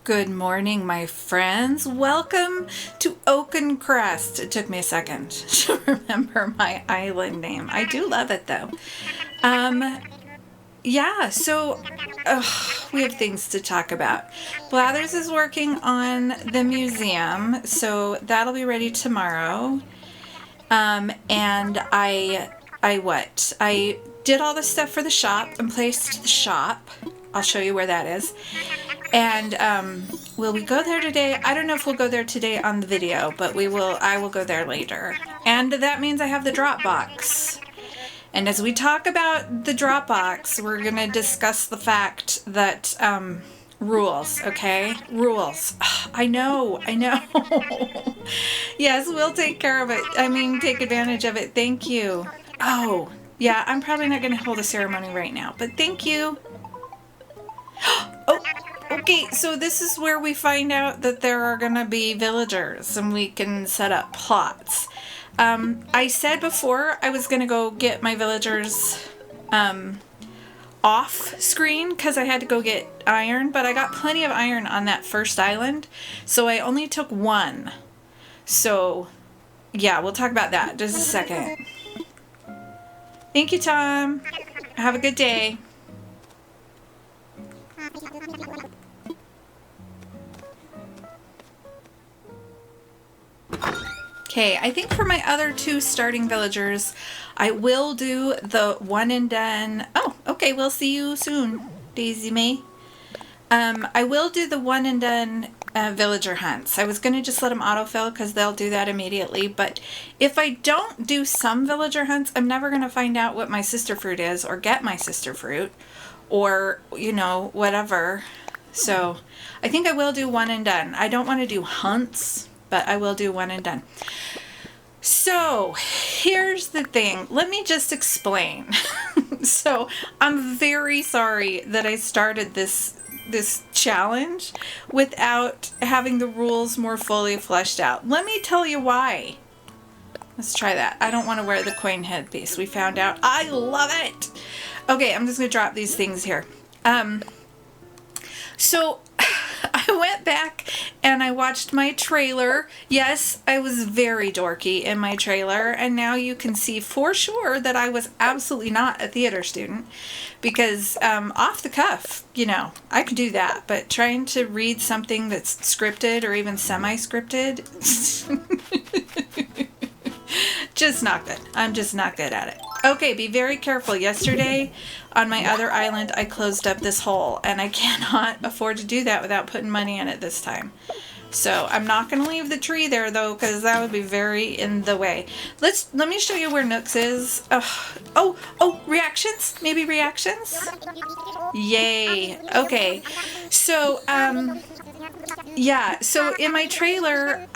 Good morning, my friends. Welcome to Oakencrest. It took me a second to remember my island name. I do love it though. Yeah, so we have things to talk about. Blathers is working on the museum, so that'll be ready tomorrow. And I did all the stuff for the shop and placed the shop. I'll show you where that is. And will we go there today? I don't know if we'll go there today on the video, but I will go there later. And that means I have the Dropbox. And as we talk about the Dropbox, we're going to discuss the fact that rules, okay? Rules. I know. Yes, we'll take care of it. Take advantage of it. Thank you. Oh, yeah, I'm probably not going to hold a ceremony right now, but thank you. Oh, okay, so this is where we find out that there are going to be villagers and we can set up plots. I said before I was going to go get my villagers off screen because I had to go get iron, but I got plenty of iron on that first island, so I only took one. So, yeah, we'll talk about that in just a second. Thank you, Tom. Have a good day. Okay, I think for my other two starting villagers, I will do the one and done. Oh, okay, we'll see you soon, Daisy May. I will do the one and done villager hunts. I was going to just let them autofill because they'll do that immediately. But if I don't do some villager hunts, I'm never going to find out what my sister fruit is or get my sister fruit or, whatever. So I think I will do one and done. I don't want to do hunts, but I will do one and done. So here's the thing. Let me just explain. So I'm very sorry that I started this challenge without having the rules more fully fleshed out. Let me tell you why. Let's try that. I don't want to wear the coin headpiece. We found out. I love it. Okay, I'm just going to drop these things here. So I went back and I watched my trailer. Yes, I was very dorky in my trailer, and now you can see for sure that I was absolutely not a theater student because off the cuff, I could do that, but trying to read something that's scripted or even semi-scripted, just not good. I'm just not good at it. Okay, be very careful. Yesterday on my other island, I closed up this hole, and I cannot afford to do that without putting money in it this time. So I'm not going to leave the tree there, though, because that would be very in the way. Let me show you where Nooks is. Oh, reactions? Maybe reactions? Yay. Okay. So, yeah. So in my trailer,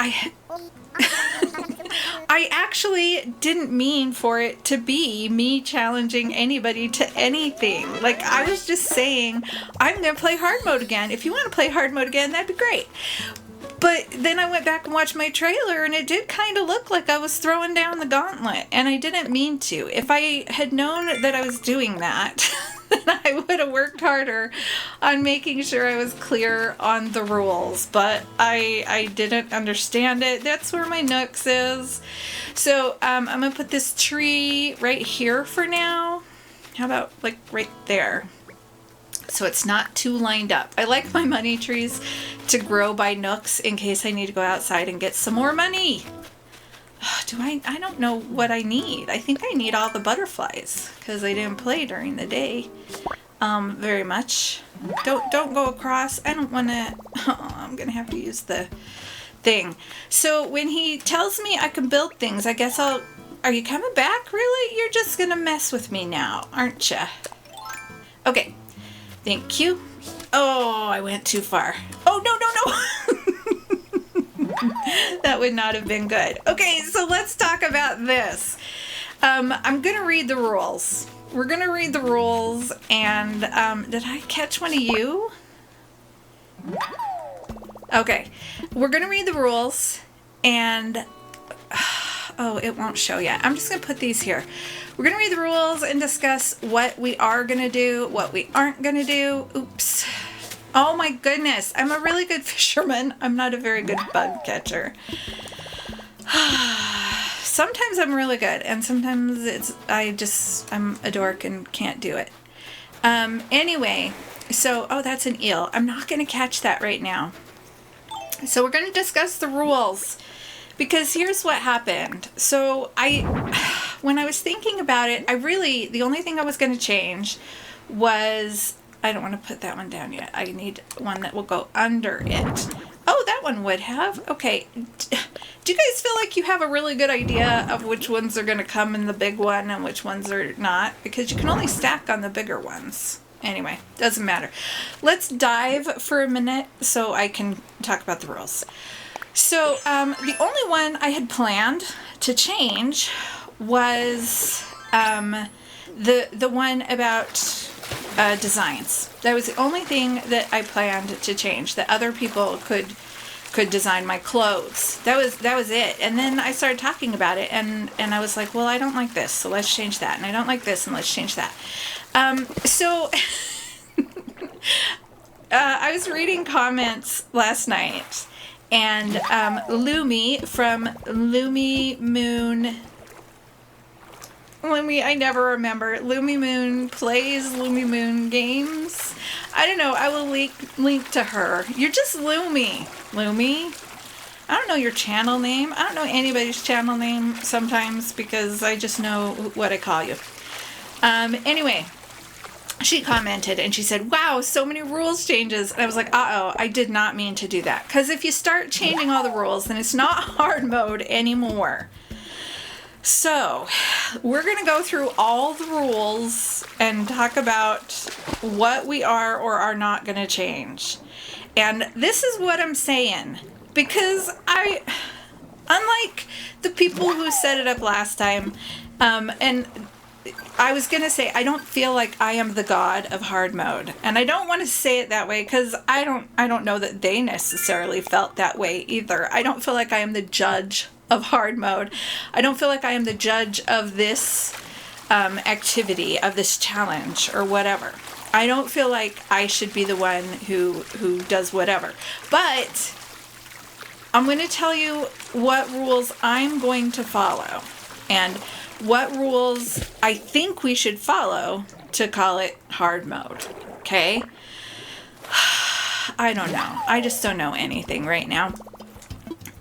I actually didn't mean for it to be me challenging anybody to anything. Like, I was just saying, I'm going to play hard mode again. If you want to play hard mode again, that'd be great. But then I went back and watched my trailer, and it did kind of look like I was throwing down the gauntlet, and I didn't mean to. If I had known that I was doing that, then I would have worked harder on making sure I was clear on the rules. But I didn't understand it. That's where my Nooks is. So I'm going to put this tree right here for now. How about like right there? So it's not too lined up. I like my money trees to grow by nooks in case I need to go outside and get some more money. I don't know what I need. I think I need all the butterflies because I didn't play during the day very much. Don't go across. I don't want to. I'm going to have to use the thing. So when he tells me I can build things, I guess Are you coming back? Really? You're just going to mess with me now, aren't you? Okay. Thank you. Oh, I went too far. Oh, no. That would not have been good. Okay, so let's talk about this. I'm going to read the rules. We're going to read the rules, and did I catch one of you? Okay, we're going to read the rules, and oh, it won't show yet. I'm just going to put these here. We're going to read the rules and discuss what we are going to do, what we aren't going to do. Oops. Oh my goodness. I'm a really good fisherman. I'm not a very good bug catcher. Sometimes I'm really good, and sometimes I'm a dork and can't do it. Anyway, so, oh, that's an eel. I'm not going to catch that right now. So we're going to discuss the rules, because here's what happened. So when I was thinking about it, the only thing I was going to change was, I don't want to put that one down yet. I need one that will go under it. Oh, that one would have. Okay. Do you guys feel like you have a really good idea of which ones are going to come in the big one and which ones are not? Because you can only stack on the bigger ones. Anyway, doesn't matter. Let's dive for a minute so I can talk about the rules. So the only one I had planned to change was the one about designs. That was the only thing that I planned to change, that other people could design my clothes. That was it. And then I started talking about it, and I was like, well, I don't like this, so let's change that. And I don't like this, and let's change that. So I was reading comments last night, and Lumi from Lumi Moon. I never remember. Lumi Moon plays Lumi Moon games. I don't know. I will link to her. You're just Lumi. Lumi? I don't know your channel name. I don't know anybody's channel name sometimes, because I just know what I call you. Anyway, she commented and she said, wow, so many rules changes. And I was like, uh-oh, I did not mean to do that. Because if you start changing all the rules, then it's not hard mode anymore. So, we're going to go through all the rules and talk about what we are or are not going to change. And this is what I'm saying, because unlike the people who set it up last time, and I was going to say, I don't feel like I am the god of hard mode. And I don't want to say it that way, because I don't know that they necessarily felt that way either. I don't feel like I am the judge of hard mode. I don't feel like I am the judge of this activity, of this challenge, or whatever. I don't feel like I should be the one who does whatever. But I'm going to tell you what rules I'm going to follow, and what rules I think we should follow to call it hard mode. Okay? I don't know. I just don't know anything right now.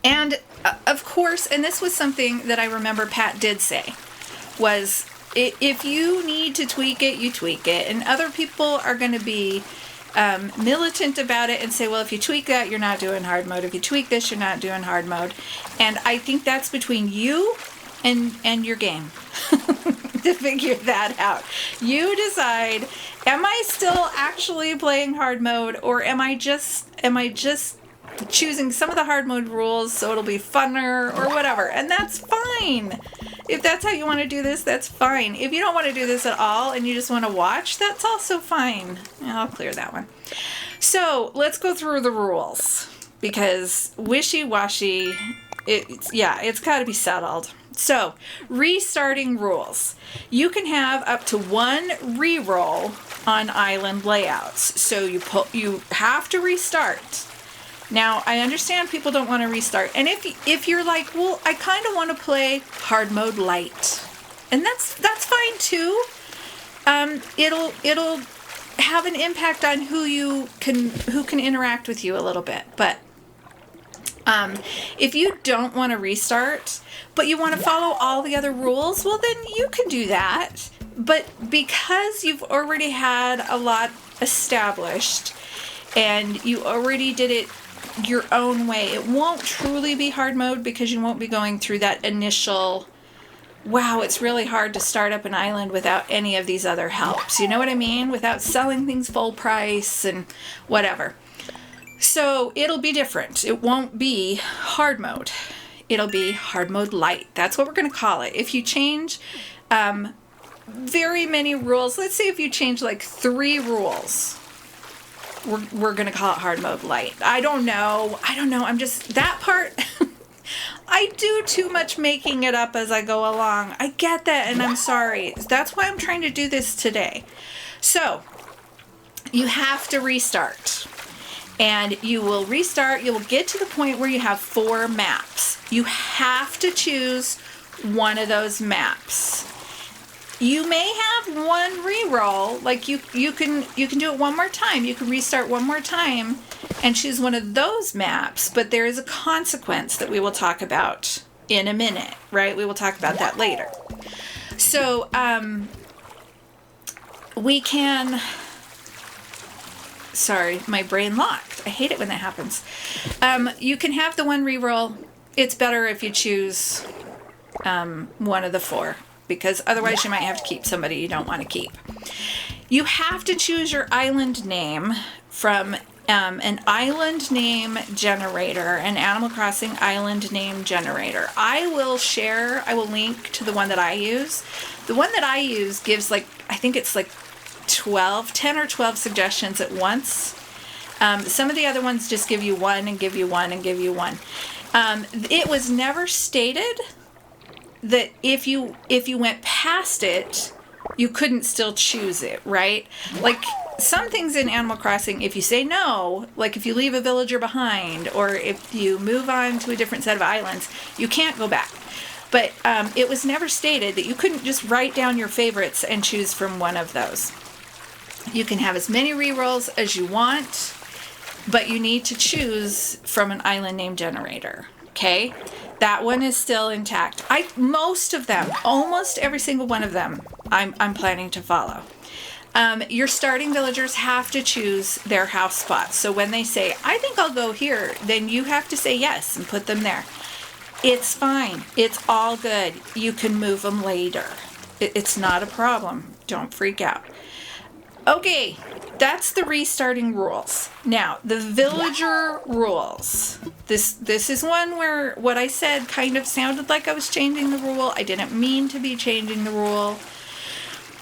And of course, and this was something that I remember Pat did say, was if you need to tweak it, you tweak it. And other people are going to be militant about it and say, well, if you tweak that, you're not doing hard mode. If you tweak this, you're not doing hard mode. And I think that's between you and your game to figure that out. You decide, am I still actually playing hard mode, or am I just choosing some of the hard mode rules so it'll be funner or whatever? And that's fine. If that's how you want to do this, that's fine. If you don't want to do this at all and you just want to watch, that's also fine. I'll clear that one. So let's go through the rules, because wishy-washy, it's got to be settled. So, restarting rules. You can have up to one reroll on island layouts. So you have to restart. Now, I understand people don't want to restart. And if you're like, well, I kind of want to play hard mode light, and that's fine too. It'll have an impact on who can interact with you a little bit. But if you don't want to restart, but you want to follow all the other rules, well, then you can do that. But because you've already had a lot established and you already did it your own way, it won't truly be hard mode, because you won't be going through that initial, wow, it's really hard to start up an island without any of these other helps. You know what I mean? Without selling things full price and whatever. So it'll be different. It won't be hard mode. It'll be hard mode light. That's what we're going to call it. If you change very many rules, let's say if you change like 3 rules, we're going to call it hard mode light. I don't know. I'm just, that part, I do too much making it up as I go along. I get that, and I'm sorry. That's why I'm trying to do this today. So, you have to restart. And you will restart. You will get to the point where you have 4 maps. You have to choose one of those maps. You may have one reroll, like you can do it one more time. You can restart one more time and choose one of those maps, but there is a consequence that we will talk about in a minute, right? We will talk about that later. So, we can... Sorry, my brain locked. I hate it when that happens. You can have the one reroll. It's better if you choose one of the 4, because otherwise you might have to keep somebody you don't want to keep. You have to choose your island name from an island name generator, an Animal Crossing island name generator. I will link to the one that I use. The one that I use gives I think it's 10 or 12 suggestions at once. Some of the other ones just give you one and give you one and give you one. It was never stated that if you went past it, you couldn't still choose it, right? Like some things in Animal Crossing, if you say no, like if you leave a villager behind or if you move on to a different set of islands, you can't go back. But it was never stated that you couldn't just write down your favorites and choose from one of those. You can have as many rerolls as you want, but you need to choose from an island name generator, okay? That one is still intact. Most of them, almost every single one of them, I'm planning to follow. Your starting villagers have to choose their house spots. So when they say, I think I'll go here, then you have to say yes and put them there. It's fine. It's all good. You can move them later. It's not a problem. Don't freak out. Okay, that's the restarting rules. Now, the villager rules. This is one where what I said kind of sounded like I was changing the rule. I didn't mean to be changing the rule.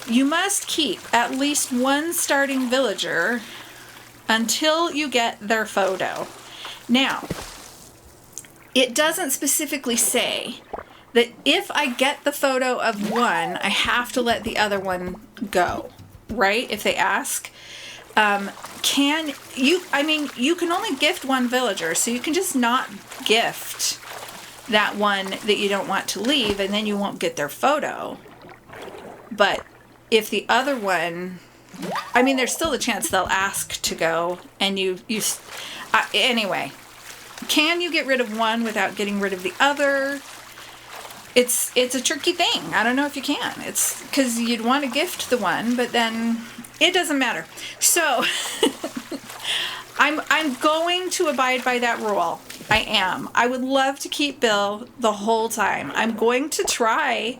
You must keep at least one starting villager until you get their photo. Now, it doesn't specifically say that if I get the photo of one, I have to let the other one go. Right? If they ask, you can only gift one villager, so you can just not gift that one that you don't want to leave, and then you won't get their photo. But if the other one, there's still a chance they'll ask to go, and anyway, can you get rid of one without getting rid of the other? It's a tricky thing. I don't know if you can. It's because you'd want to gift the one, but then it doesn't matter. So I'm going to abide by that rule. I am. I would love to keep Bill the whole time. I'm going to try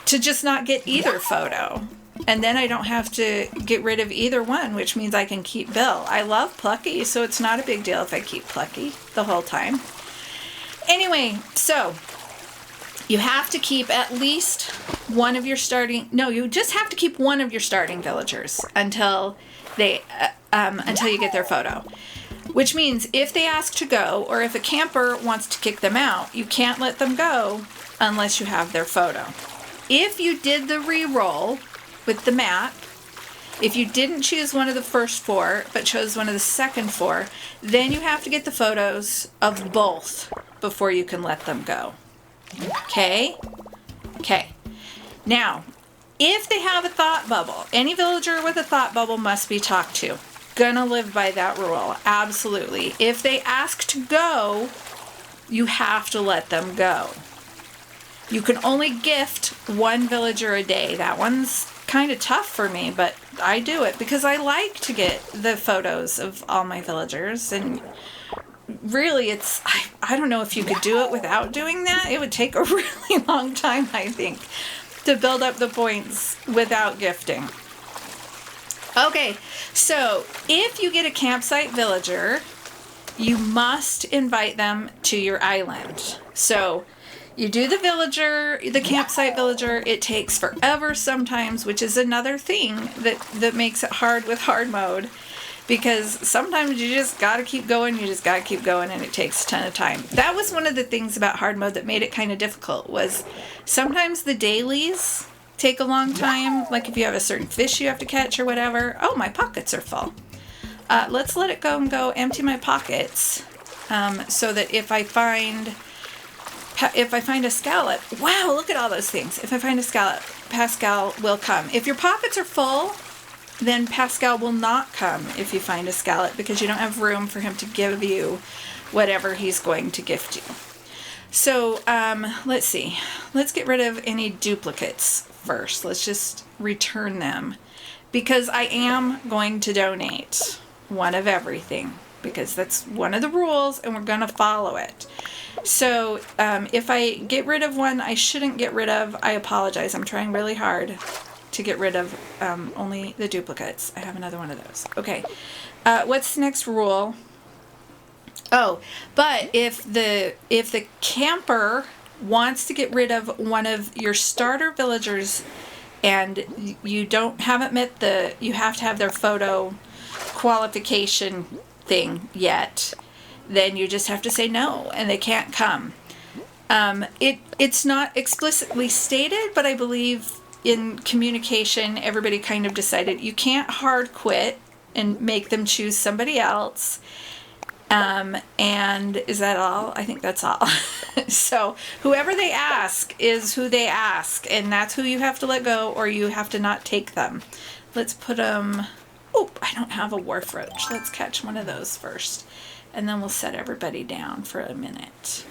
to just not get either photo. And then I don't have to get rid of either one, which means I can keep Bill. I love Plucky, so it's not a big deal if I keep Plucky the whole time. Anyway, so you have to keep at least one of your you just have to keep one of your starting villagers until you get their photo. Which means if they ask to go, or if a camper wants to kick them out, you can't let them go unless you have their photo. If you did the re-roll with the map, if you didn't choose one of the first 4, but chose one of the second 4, then you have to get the photos of both before you can let them go. Okay? Okay. Now, if they have a thought bubble, any villager with a thought bubble must be talked to. Gonna live by that rule. Absolutely. If they ask to go, you have to let them go. You can only gift one villager a day. That one's kind of tough for me, but I do it because I like to get the photos of all my villagers, and really, I don't know if you could do it without doing that. It would take a really long time, I think, to build up the points without gifting. Okay, so if you get a campsite villager, you must invite them to your island. So you do the campsite villager. It takes forever sometimes, which is another thing that makes it hard with hard mode. Because sometimes you just got to keep going, and it takes a ton of time. That was one of the things about hard mode that made it kind of difficult, was sometimes the dailies take a long time. Like if you have a certain fish you have to catch or whatever. Oh, my pockets are full. Let's let it go and go empty my pockets, so that if I find a scallop, wow, look at all those things. If I find a scallop, Pascal will come. If your pockets are full, then Pascal will not come if you find a scallop, because you don't have room for him to give you whatever he's going to gift you. So, let's see. Let's get rid of any duplicates first. Let's just return them, because I am going to donate one of everything, because that's one of the rules and we're going to follow it. So, if I get rid of one I shouldn't get rid of, I apologize. I'm trying really hard to get rid of only the duplicates. I have another one of those. Okay. What's the next rule? Oh, but if the camper wants to get rid of one of your starter villagers and you haven't met you have to have their photo qualification thing yet, then you just have to say no and they can't come. It's not explicitly stated, but I believe in communication everybody kind of decided you can't hard quit and make them choose somebody else. And is that all? I think that's all. So whoever they ask is who they ask, and that's who you have to let go, or you have to not take them. Let's put them... Oh, I don't have a wharf roach. Let's catch one of those first, and then we'll set everybody down for a minute.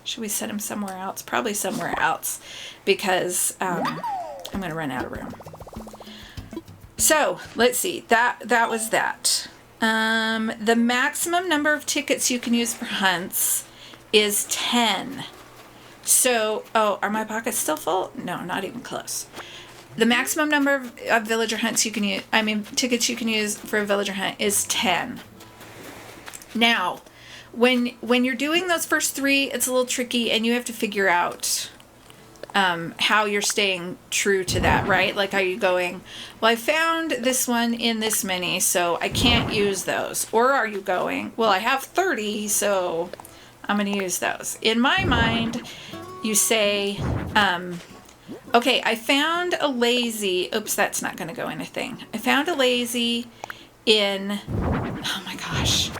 Should we set him somewhere else? Probably somewhere else, because I'm going to run out of room. So, let's see. That was that. The maximum number of tickets you can use for hunts is 10. So, are my pockets still full? No, not even close. The maximum number of villager hunts you can use, tickets you can use for a villager hunt is 10. Now, when you're doing those first 3, it's a little tricky and you have to figure out how you're staying true to that, right? Like, are you going, well, I found this one in this many, so I can't use those? Or are you going, well, I have 30, so I'm going to use those. In my mind, you say, okay, I found a lazy, oops, that's not going to go in a thing. I found a lazy in, oh my gosh,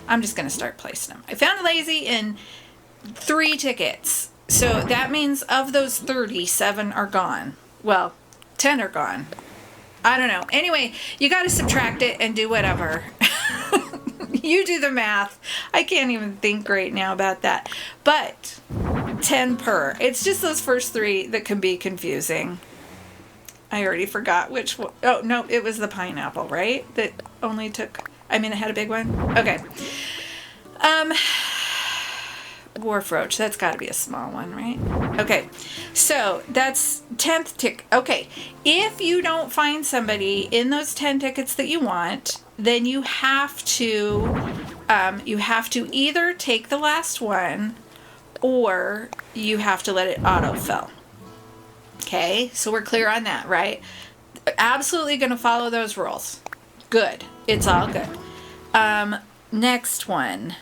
I'm just going to start placing them. I found a lazy in 3 tickets. So that means of those 30, 7 are gone. Well, 10 are gone. I don't know. Anyway, you got to subtract it and do whatever. You do the math. I can't even think right now about that. But 10 per. It's just those first 3 that can be confusing. I already forgot which one. Oh, no, it was the pineapple, right? That only took, it had a big one. Okay. Wharf roach, that's got to be a small one, right? Okay, so that's 10th ticket. Okay, if you don't find somebody in those 10 tickets that you want, then you have to either take the last one or you have to let it autofill. Okay, so we're clear on that, right? Absolutely going to follow those rules. Good, it's all good. Next one.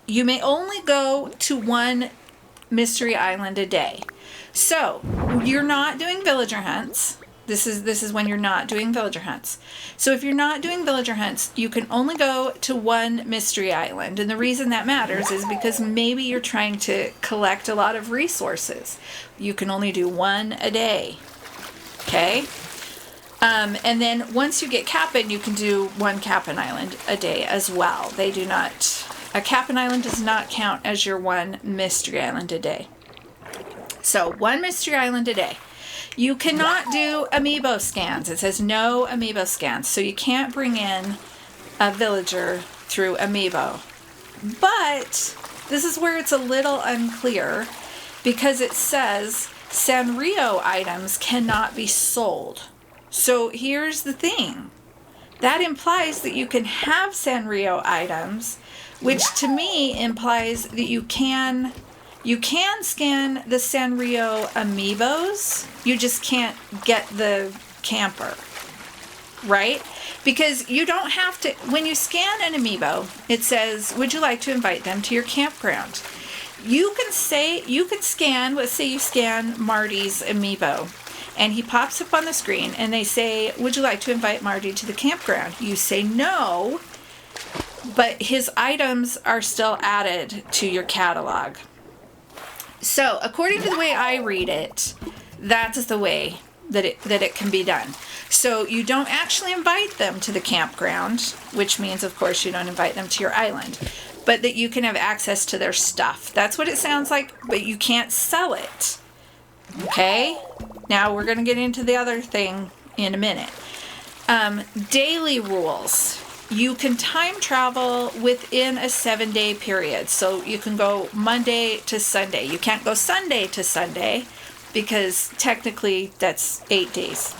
You may only go to 1 mystery island a day. So, you're not doing villager hunts. This is when you're not doing villager hunts. So if you're not doing villager hunts, you can only go to 1 mystery island. And the reason that matters is because maybe you're trying to collect a lot of resources. You can only do 1 a day. Okay? And then once you get Cap'n, you can do 1 Cap'n Island a day as well. They do not... A Cap'n Island does not count as your 1 mystery island a day. So 1 mystery island a day. You cannot do amiibo scans. It says no amiibo scans. So you can't bring in a villager through amiibo. But this is where it's a little unclear, because it says Sanrio items cannot be sold. So here's the thing. That implies that you can have Sanrio items, which to me implies that you can scan the Sanrio amiibos. You just can't get the camper, right? Because you don't have to, when you scan an amiibo, it says, would you like to invite them to your campground? You can scan, let's say you scan Marty's amiibo, and he pops up on the screen, and they say, would you like to invite Marty to the campground? You say no, but his items are still added to your catalog. So according to the way I read it, that's the way that it can be done. So you don't actually invite them to the campground, which means, of course, you don't invite them to your island, but that you can have access to their stuff. That's what it sounds like, but you can't sell it. Okay? Now we're going to get into the other thing in a minute. Daily rules. You can time travel within a 7-day period. So you can go Monday to Sunday. You can't go Sunday to Sunday because technically that's 8 days.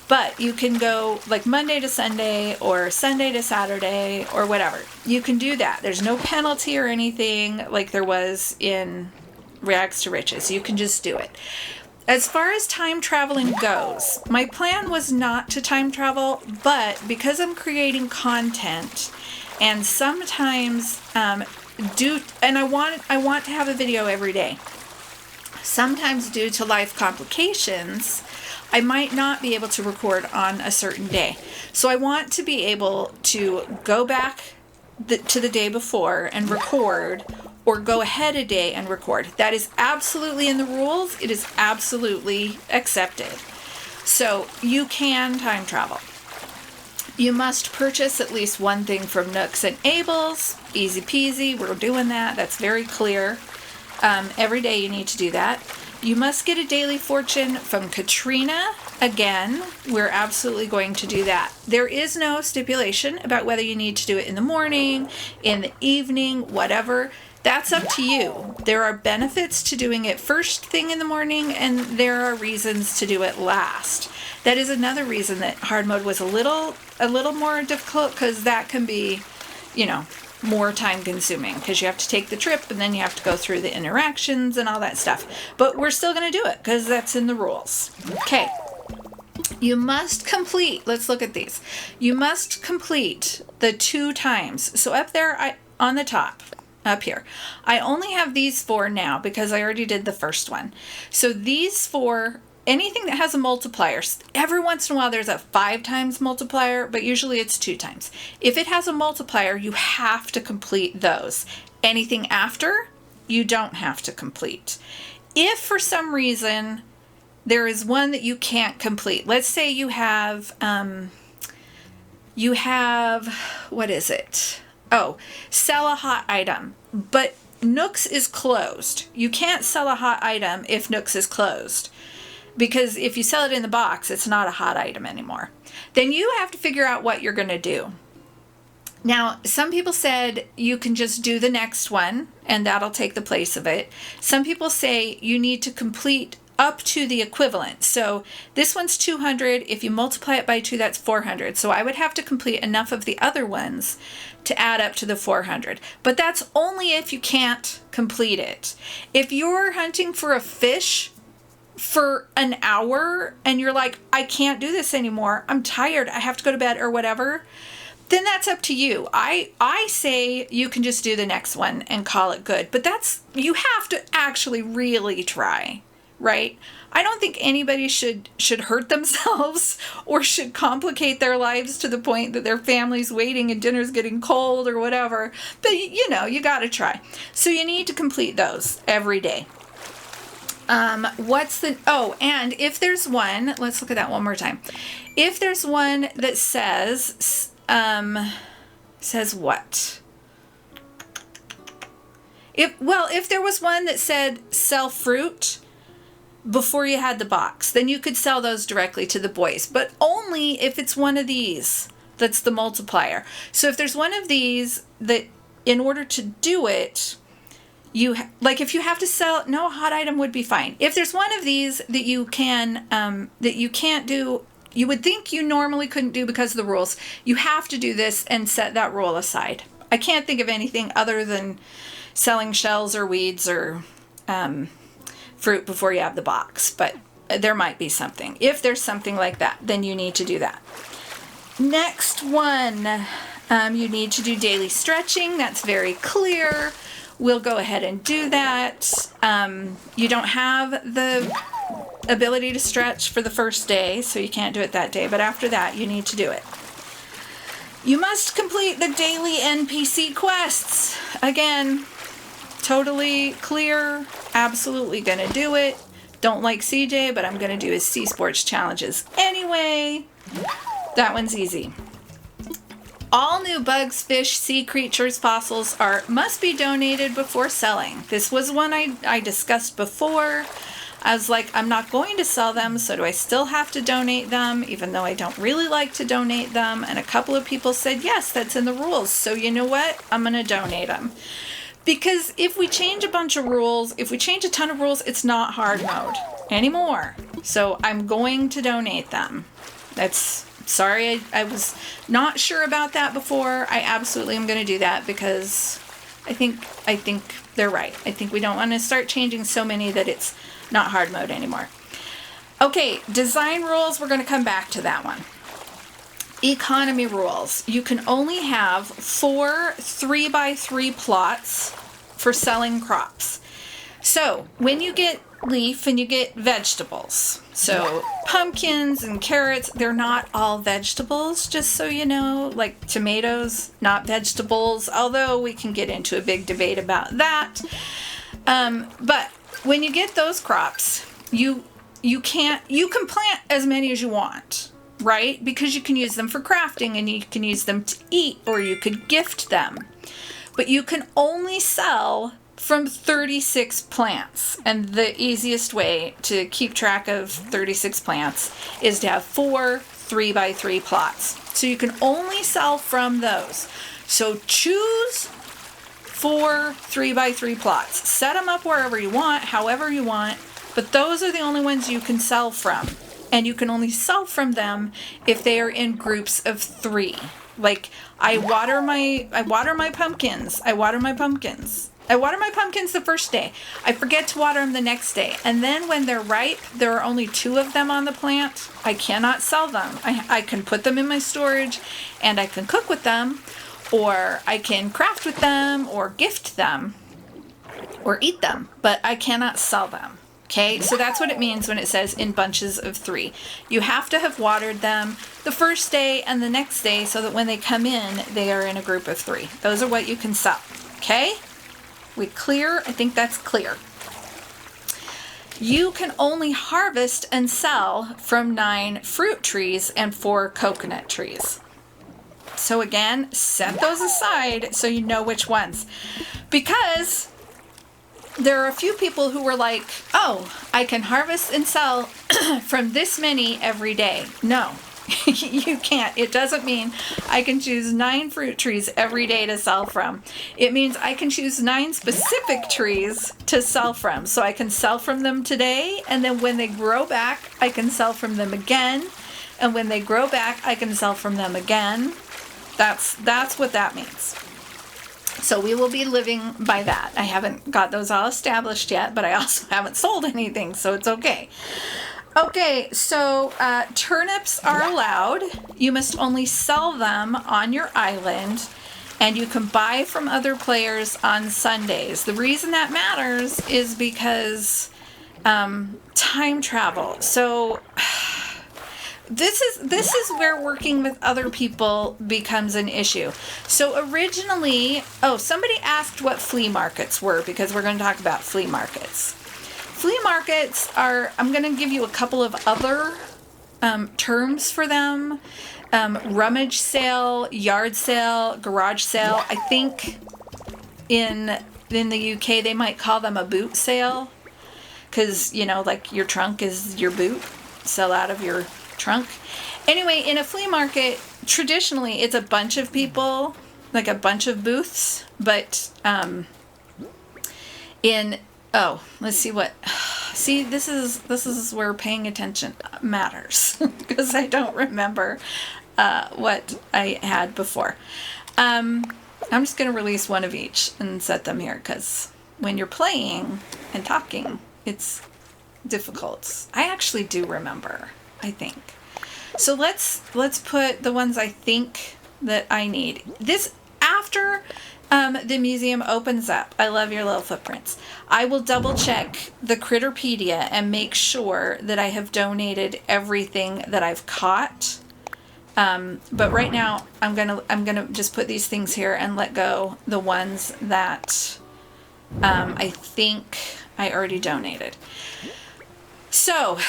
But you can go like Monday to Sunday or Sunday to Saturday or whatever. You can do that. There's no penalty or anything like there was in Rags to Riches. You can just do it. As far as time traveling goes, my plan was not to time travel, but because I'm creating content and sometimes and I want to have a video every day. Sometimes due to life complications, I might not be able to record on a certain day. So I want to be able to go back to the day before and record, or go ahead a day and record. That is absolutely in the rules. It is absolutely accepted. So you can time travel. You must purchase at least one thing from Nooks and Abel's. Easy peasy. We're doing that. That's very clear. Every day you need to do that. You must get a daily fortune from Katrina. Again, we're absolutely going to do that. There is no stipulation about whether you need to do it in the morning, in the evening, whatever. That's up to you. There are benefits to doing it first thing in the morning, and there are reasons to do it last. That is another reason that hard mode was a little more difficult, because that can be, more time consuming, because you have to take the trip and then you have to go through the interactions and all that stuff. But we're still going to do it because that's in the rules. Okay. You must complete, let's look at these. You must complete the 2 times. So up there on the top, up here, I only have these 4 now because I already did the first one. So these 4, anything that has a multiplier, every once in a while there's a 5 times multiplier, but usually it's 2 times. If it has a multiplier, you have to complete those. Anything after, you don't have to complete. If for some reason there is one that you can't complete, let's say you have, what is it? Oh, sell a hot item, but Nooks is closed. You can't sell a hot item if Nooks is closed, because if you sell it in the box, it's not a hot item anymore. Then you have to figure out what you're going to do. Now, some people said you can just do the next one and that'll take the place of it. Some people say you need to complete up to the equivalent. So this one's 200. If you multiply it by 2, that's 400. So I would have to complete enough of the other ones to add up to the 400. But that's only if you can't complete it. If you're hunting for a fish for an hour and you're like, I can't do this anymore, I'm tired, I have to go to bed or whatever, then that's up to you. I say you can just do the next one and call it good. But you have to actually really try. Right? I don't think anybody should hurt themselves or should complicate their lives to the point that their family's waiting and dinner's getting cold or whatever. But you got to try. So you need to complete those every day. And if there's one, let's look at that one more time. If there's one that says what? If there was one that said sell fruit before you had the box, then you could sell those directly to the boys, but only if it's one of these that's the multiplier. So if there's one of these that, in order to do it, if you have to sell, no, a hot item would be fine. If there's one of these that you can't do, you would think you normally couldn't do because of the rules, you have to do this and set that rule aside. I can't think of anything other than selling shells or weeds or fruit before you have the box, but there might be something. If there's something like that, then you need to do that. Next one, you need to do daily stretching. That's very clear. We'll go ahead and do that. You don't have the ability to stretch for the first day, so you can't do it that day, but after that, you need to do it. You must complete the daily NPC quests. Again, totally clear. Absolutely gonna do it. Don't like CJ, but I'm gonna do his Sea Sports challenges anyway. That one's easy. All new bugs, fish, sea creatures, fossils must be donated before selling. This was one I discussed before. I was like, I'm not going to sell them, so do I still have to donate them, even though I don't really like to donate them? And a couple of people said, yes, that's in the rules. So you know what? I'm going to donate them. Because if we change a bunch of rules, if we change a ton of rules, it's not hard mode anymore. So I'm going to donate them. Sorry, I was not sure about that before. I absolutely am going to do that because I think they're right. I think we don't want to start changing so many that it's not hard mode anymore. Okay, design rules, we're going to come back to that one. Economy rules. You can only have 4 3x3 plots for selling crops. So when you get leaf and you get vegetables, so pumpkins and carrots, they're not all vegetables, just so you know, like tomatoes, not vegetables, although we can get into a big debate about that. But when you get those crops, you can plant as many as you want, right? Because you can use them for crafting and you can use them to eat, or you could gift them. But you can only sell from 36 plants. And the easiest way to keep track of 36 plants is to have 4 3x3 plots. So you can only sell from those. So choose 4 3x3 plots. Set them up wherever you want, however you want, but those are the only ones you can sell from. And you can only sell from them if they are in groups of 3. Like, I water my pumpkins. I water my pumpkins the first day. I forget to water them the next day. And then when they're ripe, there are only 2 of them on the plant. I cannot sell them. I can put them in my storage and I can cook with them, or I can craft with them, or gift them, or eat them, but I cannot sell them. Okay, so that's what it means when it says in bunches of 3. You have to have watered them the first day and the next day so that when they come in, they are in a group of 3. Those are what you can sell. Okay? We clear? I think that's clear. You can only harvest and sell from 9 fruit trees and 4 coconut trees. So again, set those aside so you know which ones. Because there are a few people who were like, oh, I can harvest and sell from this many every day. No, you can't. It doesn't mean I can choose 9 fruit trees every day to sell from. It means I can choose 9 specific trees to sell from. So I can sell from them today, and then when they grow back, I can sell from them again. And when they grow back, I can sell from them again. That's what that means. So we will be living by that. I haven't got those all established yet, but I also haven't sold anything, so it's okay. Okay, so turnips are allowed. You must only sell them on your island, and you can buy from other players on Sundays. The reason that matters is because time travel. So this is where working with other people becomes an issue. So originally, somebody asked what flea markets were, because we're going to talk about flea markets. Flea markets are, I'm going to give you a couple of other terms for them. Rummage sale, yard sale, garage sale. I think in the UK they might call them a boot sale, because, like your trunk is your boot. Sell out of your trunk. Anyway, in a flea market, traditionally it's a bunch of people, like a bunch of booths, but this is where paying attention matters, because I don't remember what I had before. I'm just going to release one of each and set them here, because when you're playing and talking, it's difficult. I actually do remember, I think. So let's put the ones I think that I need. This after the museum opens up. I love your little footprints. I will double check the Critterpedia and make sure that I have donated everything that I've caught But right now, I'm gonna just put these things here and let go the ones that I think I already donated. So,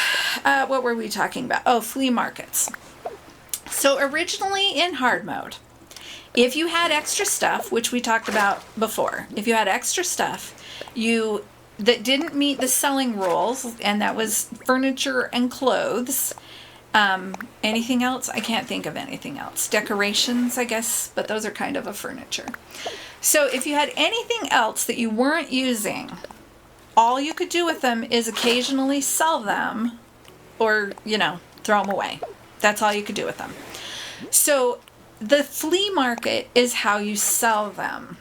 what were we talking about? Oh, flea markets. So originally in hard mode, if you had extra stuff, which we talked about before, if you had extra stuff that didn't meet the selling rules, and that was furniture and clothes, anything else? I can't think of anything else. Decorations, I guess, but those are kind of a furniture. So if you had anything else that you weren't using, all you could do with them is occasionally sell them or, throw them away. That's all you could do with them. So the flea market is how you sell them.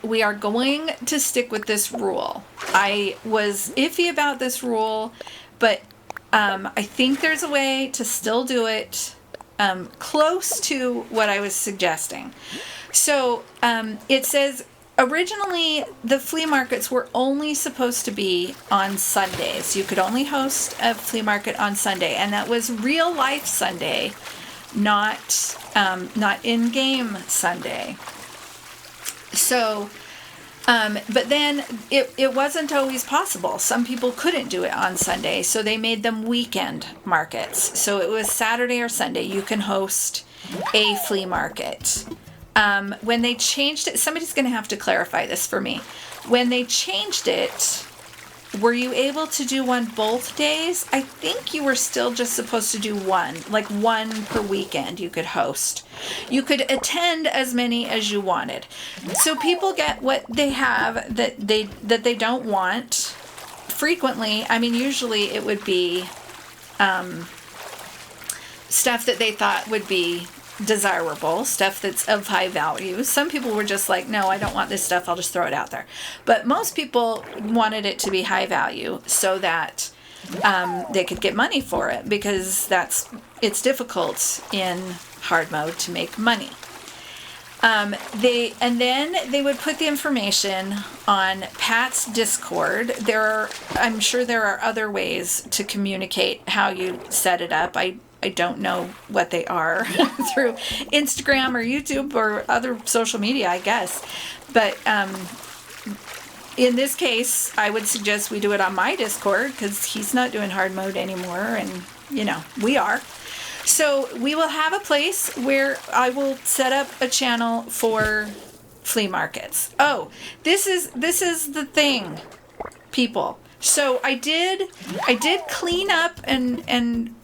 We are going to stick with this rule. I was iffy about this rule, but I think there's a way to still do it close to what I was suggesting. So it says originally the flea markets were only supposed to be on Sundays. You could only host a flea market on Sunday, and that was real life Sunday, not in-game Sunday. So, but then it wasn't always possible. Some people couldn't do it on Sunday, so they made them weekend markets. So it was Saturday or Sunday. You can host a flea market. When they changed it, somebody's going to have to clarify this for me. When they changed it, were you able to do one both days? I think you were still just supposed to do one, like one per weekend you could host. You could attend as many as you wanted. So people get what they have that they don't want. Frequently, usually it would be stuff that they thought would be desirable, stuff that's of high value. Some people were just like, no, I don't want this stuff, I'll just throw it out there. But most people wanted it to be high value so that they could get money for it, because it's difficult in hard mode to make money. Then they would put the information on Pat's Discord. I'm sure there are other ways to communicate how you set it up. I don't know what they are through Instagram or YouTube or other social media, I guess. But in this case, I would suggest we do it on my Discord, because he's not doing hard mode anymore, and we are. So we will have a place where I will set up a channel for flea markets. Oh, this is the thing, people. So I did clean up and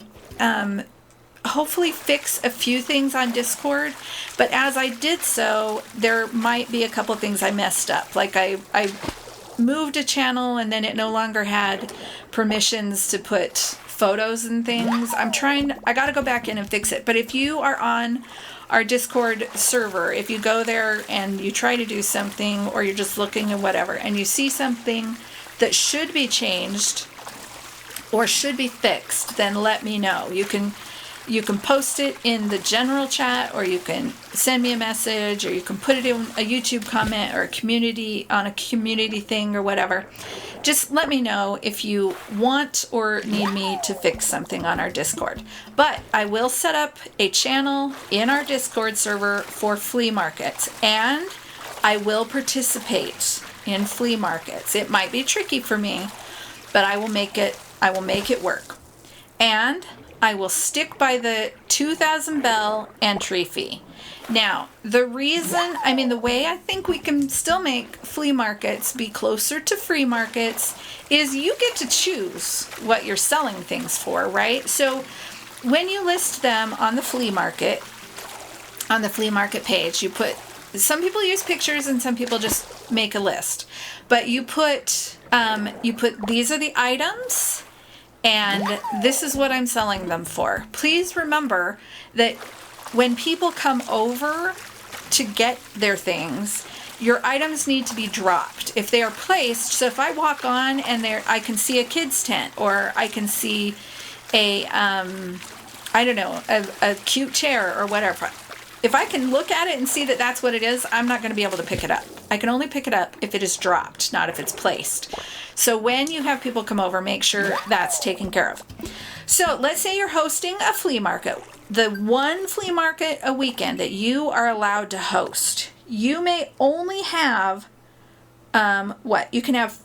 hopefully fix a few things on Discord, but as I did so, there might be a couple things I messed up. Like I moved a channel and then it no longer had permissions to put photos and things. I gotta go back in and fix it. But if you are on our Discord server, if you go there and you try to do something, or you're just looking and whatever, and you see something that should be changed or should be fixed, then let me know. You can post it in the general chat, or you can send me a message, or you can put it in a YouTube comment or a community thing or whatever. Just let me know if you want or need me to fix something on our Discord. But I will set up a channel in our Discord server for flea markets, and I will participate in flea markets. It might be tricky for me, but I will make it work. And I will stick by the 2,000 bell entry fee. Now, the way I think we can still make flea markets be closer to free markets is you get to choose what you're selling things for, right? So when you list them on the flea market page, some people use pictures and some people just make a list. But you put these are the items, and this is what I'm selling them for. Please remember that when people come over to get their things, your items need to be dropped. If they are placed, so if I walk on and I can see a kid's tent, or I can see a cute chair or whatever. If I can look at it and see that that's what it is, I'm not going to be able to pick it up. I can only pick it up if it is dropped, not if it's placed. So when you have people come over, make sure that's taken care of. So let's say you're hosting a flea market. the one flea market a weekend that you are allowed to host, you may only have, you can have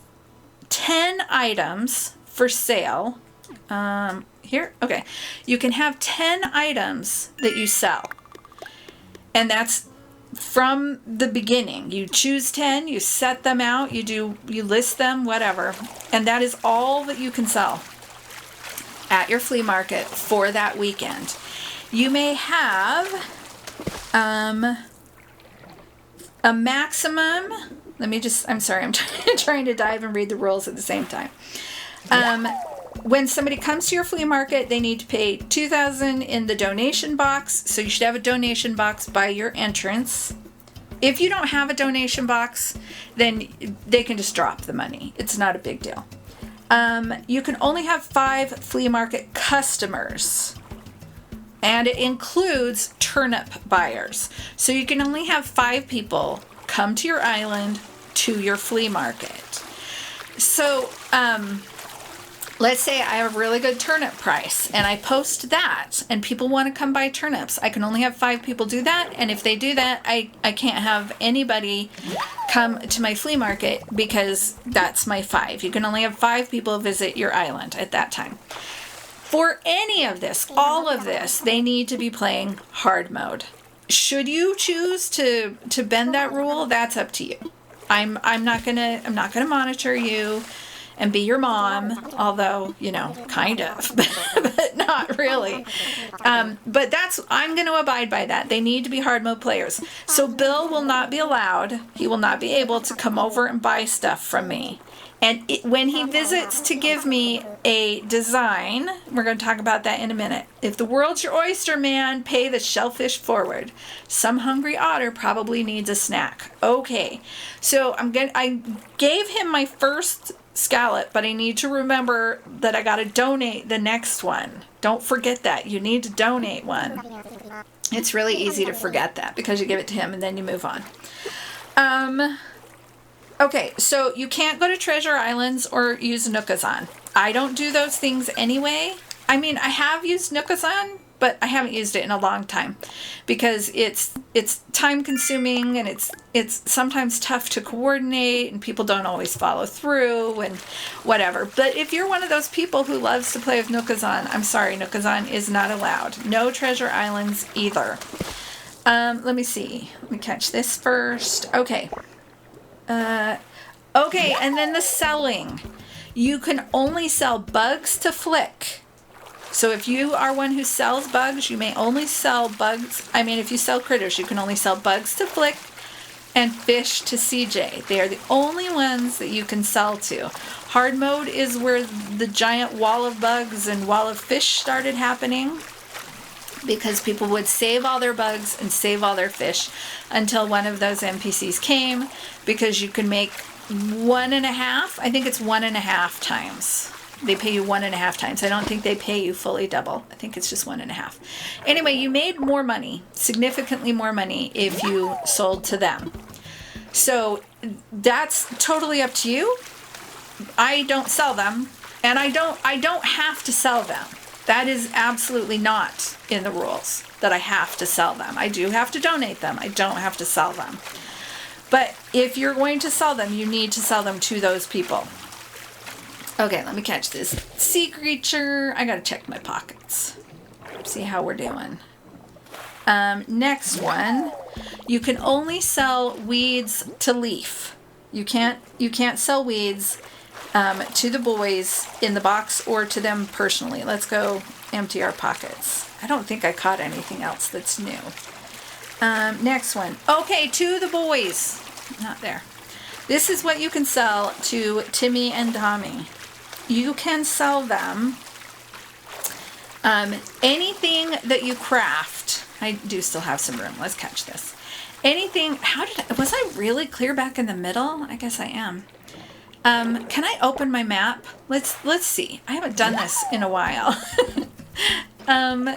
10 items for sale. Okay. You can have 10 items that you sell. And that's from the beginning. You choose 10, you set them out, you list them, whatever. And that is all that you can sell at your flea market for that weekend. You may have a maximum, I'm sorry, I'm trying to dive and read the rules at the same time. When somebody comes to your flea market, they need to pay $2,000 in the donation box. So you should have a donation box by your entrance. If you don't have a donation box, then they can just drop the money. It's not a big deal. You can only have 5 flea market customers. And it includes turnip buyers. So you can only have 5 people come to your island to your flea market. So, let's say I have a really good turnip price and I post that and people want to come buy turnips. I can only have 5 people do that. And if they do that, I can't have anybody come to my flea market because that's my 5. You can only have 5 people visit your island at that time. For any of this, all of this, they need to be playing hard mode. Should you choose to bend that rule, that's up to you. I'm not gonna monitor you and be your mom, although, kind of, but not really. But I'm going to abide by that. They need to be hard mode players. So Bill will not be allowed, he will not be able to come over and buy stuff from me. And when he visits to give me a design, we're going to talk about that in a minute. If the world's your oyster, man, pay the shellfish forward. Some hungry otter probably needs a snack. Okay, so I gave him my first scallop, but I need to remember that I got to donate the next one. Don't forget that. You need to donate one. It's really easy to forget that because you give it to him and then you move on. Okay, so you can't go to Treasure Islands or use Nookazon. I don't do those things anyway. I mean, I have used Nookazon, but I haven't used it in a long time because it's time consuming and it's sometimes tough to coordinate and people don't always follow through and whatever. But if you're one of those people who loves to play with Nookazon, I'm sorry, Nookazon is not allowed. No Treasure Islands either. Let me see. Let me catch this first. Okay. Okay, and then the selling. You can only sell bugs to Flick. So if you are one who sells bugs, you may only sell bugs. I mean, if you sell critters, you can only sell bugs to Flick and fish to CJ. They are the only ones that you can sell to. Hard mode is where the giant wall of bugs and wall of fish started happening because people would save all their bugs and save all their fish until one of those NPCs came, because you can make 1.5, I think it's 1.5 times. They pay you 1.5 times. I don't think they pay you fully double. I think it's just 1.5. Anyway, you made more money, significantly more money, if you sold to them. So that's totally up to you. I don't sell them, and I don't have to sell them. That is absolutely not in the rules that I have to sell them. I do have to donate them. I don't have to sell them. But if you're going to sell them, you need to sell them to those people. Okay, let me catch this sea creature. I gotta check my pockets. See how we're doing. Next one. You can only sell weeds to Leaf. You can't sell weeds to the boys in the box or to them personally. Let's go empty our pockets. I don't think I caught anything else that's new. Next one. Okay, to the boys. Not there. This is what you can sell to Timmy and Tommy. You can sell them anything that you craft. I do still have some room. Let's catch this. Anything. Was I really clear back in the middle? I guess I am. Can I open my map? Let's see. I haven't done this in a while. I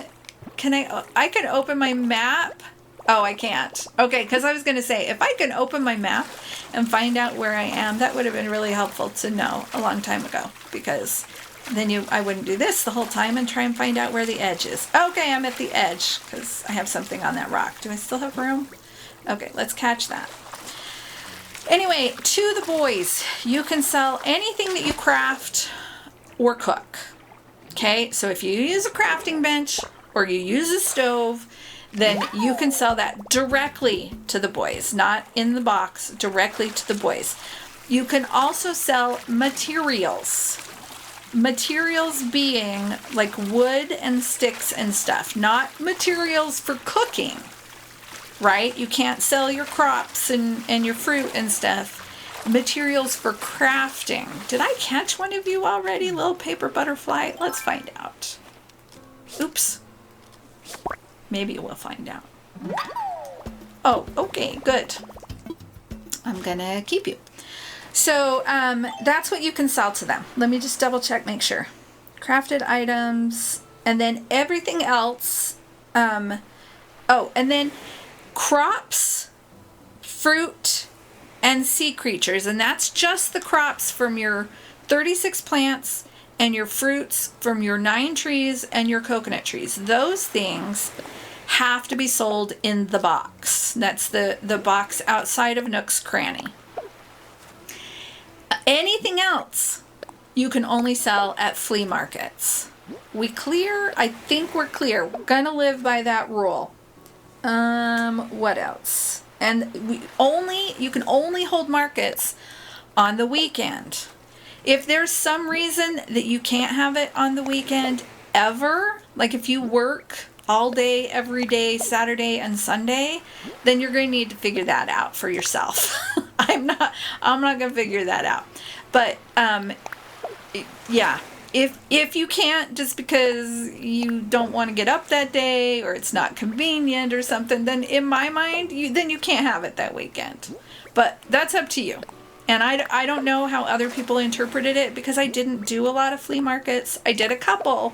can open my map. Oh, I can't. Okay, because I was going to say, if I can open my map and find out where I am, that would have been really helpful to know a long time ago, because Then I wouldn't do this the whole time and try and find out where the edge is. Okay, I'm at the edge because I have something on that rock. Do I still have room? Okay, let's catch that. Anyway, to the boys, you can sell anything that you craft or cook. Okay, so if you use a crafting bench or you use a stove, then you can sell that directly to the boys, not in the box, directly to the boys. You can also sell materials. Materials being like wood and sticks and stuff, not materials for cooking, right? You can't sell your crops and your fruit and stuff. Materials for crafting. Did I catch one of you already, little paper butterfly? Let's find out. Oops. Maybe we'll find out. Oh, okay, good. I'm gonna keep you. So that's what you can sell to them. Let me just double check, make sure. Crafted items, and then everything else. And then crops, fruit, and sea creatures. And that's just the crops from your 36 plants and your fruits from your 9 trees and your coconut trees. Those things have to be sold in the box. That's the box outside of Nook's Cranny. Anything else you can only sell at flea markets. We clear? I think we're clear. We're gonna live by that rule. What else? And you can only hold markets on the weekend. If there's some reason that you can't have it on the weekend ever, like if you work all day, every day, Saturday and Sunday, then you're going to need to figure that out for yourself. I'm not going to figure that out. But, yeah, if you can't just because you don't want to get up that day or it's not convenient or something, then in my mind, then you can't have it that weekend. But that's up to you. And I don't know how other people interpreted it because I didn't do a lot of flea markets. I did a couple,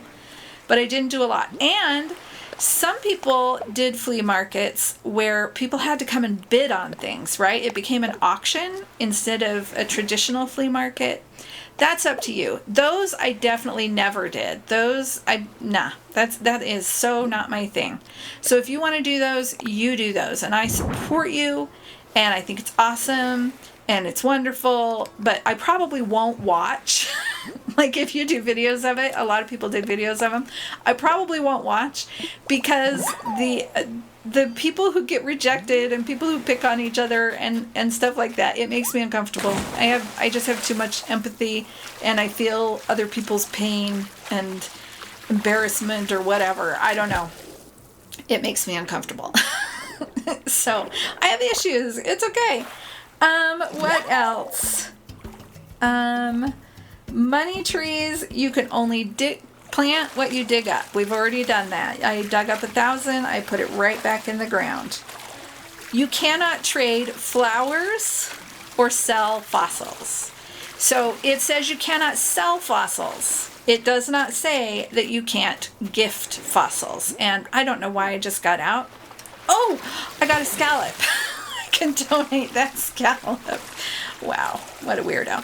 but I didn't do a lot. And some people did flea markets where people had to come and bid on things, right? It became an auction instead of a traditional flea market. That's up to you. Those I definitely never did. That is so not my thing. So if you want to do those, you do those. And I support you, and I think it's awesome, and it's wonderful, but I probably won't watch. Like if you do videos of it, a lot of people did videos of them. I probably won't watch because the people who get rejected and people who pick on each other and stuff like that, it makes me uncomfortable. I just have too much empathy, and I feel other people's pain and embarrassment or whatever. I don't know. It makes me uncomfortable. So I have issues. It's okay. What else? Money trees, you can only plant what you dig up. We've already done that. I dug up 1,000. I put it right back in the ground. You cannot trade flowers or sell fossils. So it says you cannot sell fossils. It does not say that you can't gift fossils. And I don't know why I just got out. Oh, I got a scallop. I can donate that scallop. Wow, what a weirdo.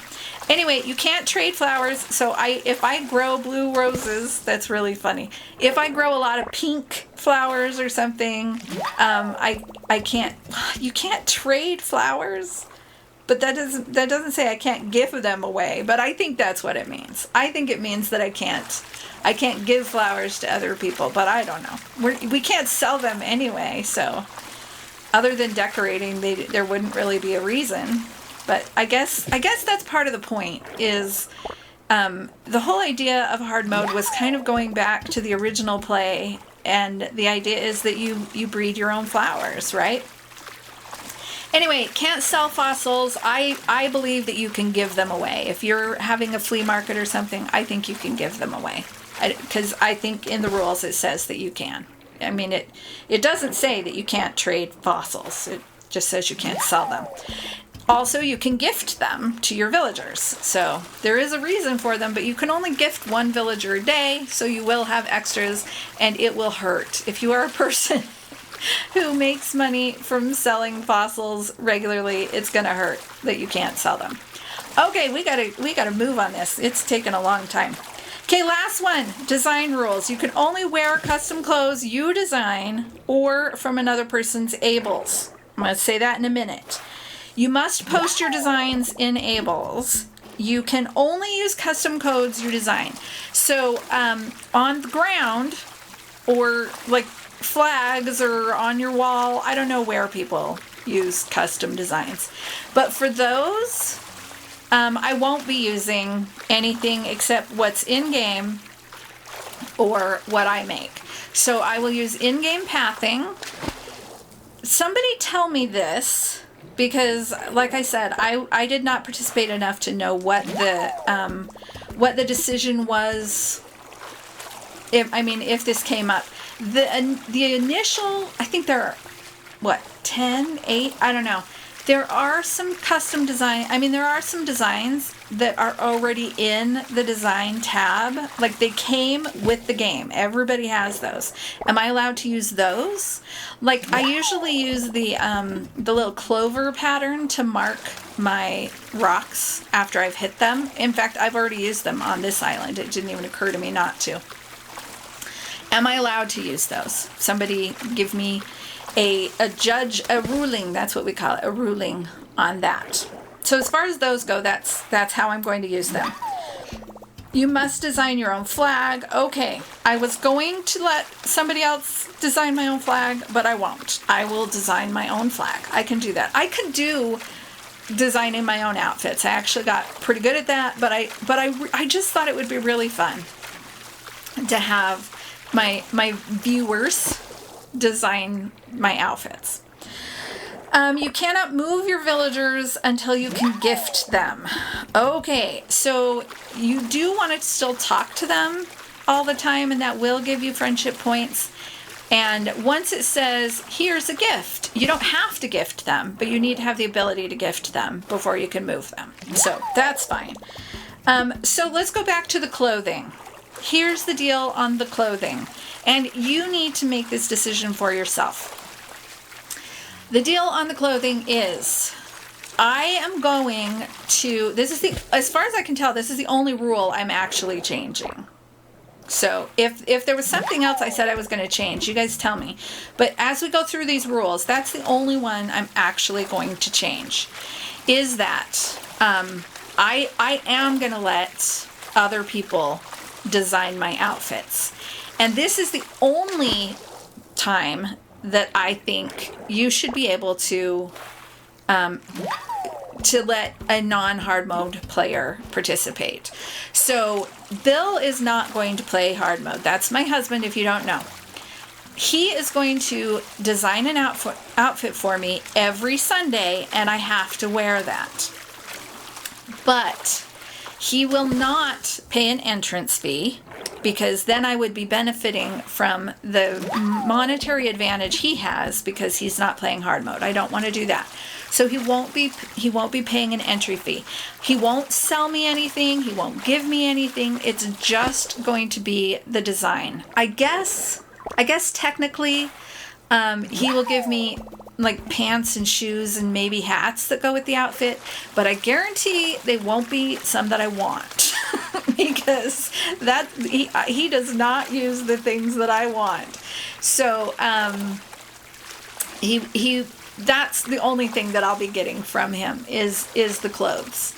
Anyway, you can't trade flowers, so if I grow blue roses, that's really funny. If I grow a lot of pink flowers or something, I can't. You can't trade flowers, but that doesn't say I can't give them away. But I think that's what it means. I think it means that I can't give flowers to other people. But I don't know. We can't sell them anyway, so other than decorating, there wouldn't really be a reason. But I guess that's part of the point is the whole idea of hard mode was kind of going back to the original play, and the idea is that you breed your own flowers, right? Anyway, can't sell fossils. I believe that you can give them away. If you're having a flea market or something, I think you can give them away. Because I think in the rules it says that you can. I mean, it doesn't say that you can't trade fossils. It just says you can't sell them. Also, you can gift them to your villagers. So there is a reason for them, but you can only gift one villager a day, so you will have extras, and it will hurt. If you are a person who makes money from selling fossils regularly, it's going to hurt that you can't sell them. Okay, we gotta move on this. It's taken a long time. Okay, last one. Design rules. You can only wear custom clothes you design or from another person's Ables. I'm going to say that in a minute. You must post your designs in Ables. You can only use custom codes you design. So on the ground or like flags or on your wall, I don't know where people use custom designs. But for those, I won't be using anything except what's in-game or what I make. So I will use in-game pathing. Somebody tell me this, because like I said, I did not participate enough to know what the decision was. If this came up. The initial, I think there are, 10, 8, I don't know. There are some custom there are some designs that are already in the design tab. Like they came with the game. Everybody has those. Am I allowed to use those? Like I usually use the little clover pattern to mark my rocks after I've hit them. In fact, I've already used them on this island. It didn't even occur to me not to. Am I allowed to use those? Somebody give me a ruling, that's what we call it, a ruling on that. So as far as those go, that's how I'm going to use them. You must design your own flag. Okay, I was going to let somebody else design my own flag, but I won't. I will design my own flag. I can do that. I can do designing my own outfits. I actually got pretty good at that, but I just thought it would be really fun to have my viewers design my outfits. You cannot move your villagers until you can gift them. Okay, so you do want to still talk to them all the time, and that will give you friendship points. And once it says, here's a gift, you don't have to gift them, but you need to have the ability to gift them before you can move them. So that's fine. So let's go back to the clothing. Here's the deal on the clothing. And you need to make this decision for yourself. The deal on the clothing is, I am going to, as far as I can tell, this is the only rule I'm actually changing. So if there was something else I said I was going to change, you guys tell me. But as we go through these rules, that's the only one I'm actually going to change. Is that I am going to let other people design my outfits. And this is the only time that I think you should be able to let a non-hard mode player participate. So Bill is not going to play hard mode. That's my husband, if you don't know. He is going to design an outfit for me every Sunday, and I have to wear that. But he will not pay an entrance fee, because then I would be benefiting from the monetary advantage he has because he's not playing hard mode. I don't want to do that. So he won't be paying an entry fee. He won't sell me anything. He won't give me anything. It's just going to be the design. I guess technically he will give me like pants and shoes and maybe hats that go with the outfit, but I guarantee they won't be some that I want because that he does not use the things that I want. So he that's the only thing that I'll be getting from him is the clothes.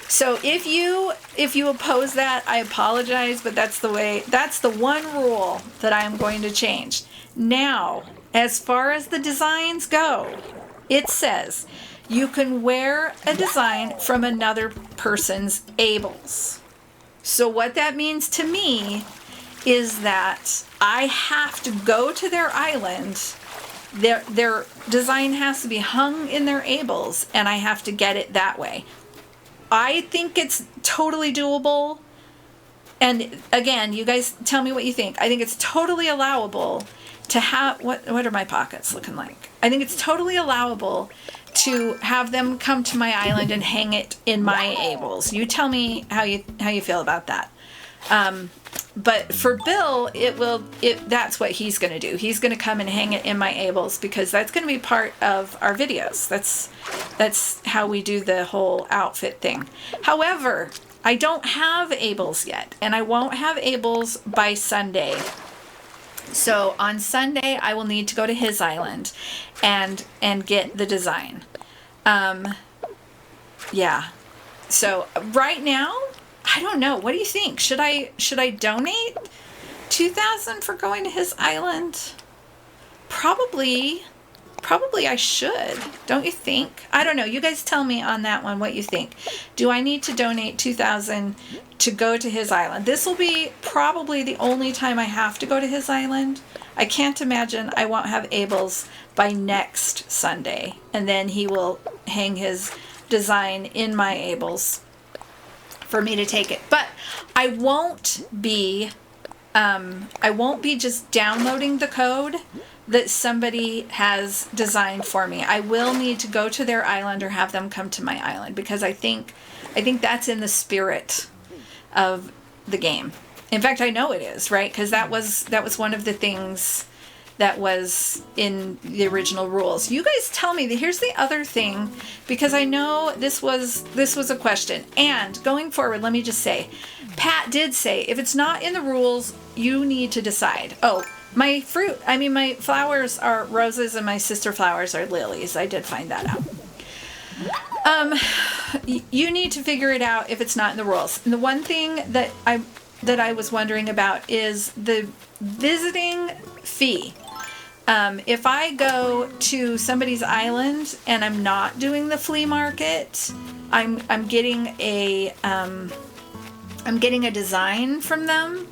So if you oppose that, I apologize, but that's the one rule that I am going to change. Now, as far as the designs go, it says you can wear a design from another person's Ables. So what that means to me is that I have to go to their island. Their design has to be hung in their Ables, and I have to get it that way. I think it's totally doable. And again, you guys tell me what you think. I think it's totally allowable to have, what are my pockets looking like? I think it's totally allowable to have them come to my island and hang it in my Ables. You tell me how you feel about that. But for Bill, that's what he's going to do. He's going to come and hang it in my Ables because that's going to be part of our videos. That's how we do the whole outfit thing. However, I don't have Abel's yet, and I won't have Abel's by Sunday. So on Sunday, I will need to go to his island and get the design. Yeah. So right now, I don't know. What do you think? Should I donate 2,000 for going to his island? Probably I should. Don't you think? I don't know. You guys tell me on that one what you think. Do I need to donate 2,000 to go to his island? This will be probably the only time I have to go to his island. I can't imagine I won't have Abel's by next Sunday. And then he will hang his design in my Abel's for me to take it. But I won't be just downloading the code that somebody has designed for me. I will need to go to their island or have them come to my island, because I think that's in the spirit of the game. In fact, I know it is, right? Because that was one of the things that was in the original rules. You guys tell me. Here's the other thing, because I know this was a question. And going forward, let me just say, Pat did say, if it's not in the rules, you need to decide. Oh, my flowers are roses and my sister flowers are lilies. I did find that out. You need to figure it out if it's not in the rules. And the one thing that I was wondering about is the visiting fee. If I go to somebody's island and I'm not doing the flea market, I'm getting a design from them,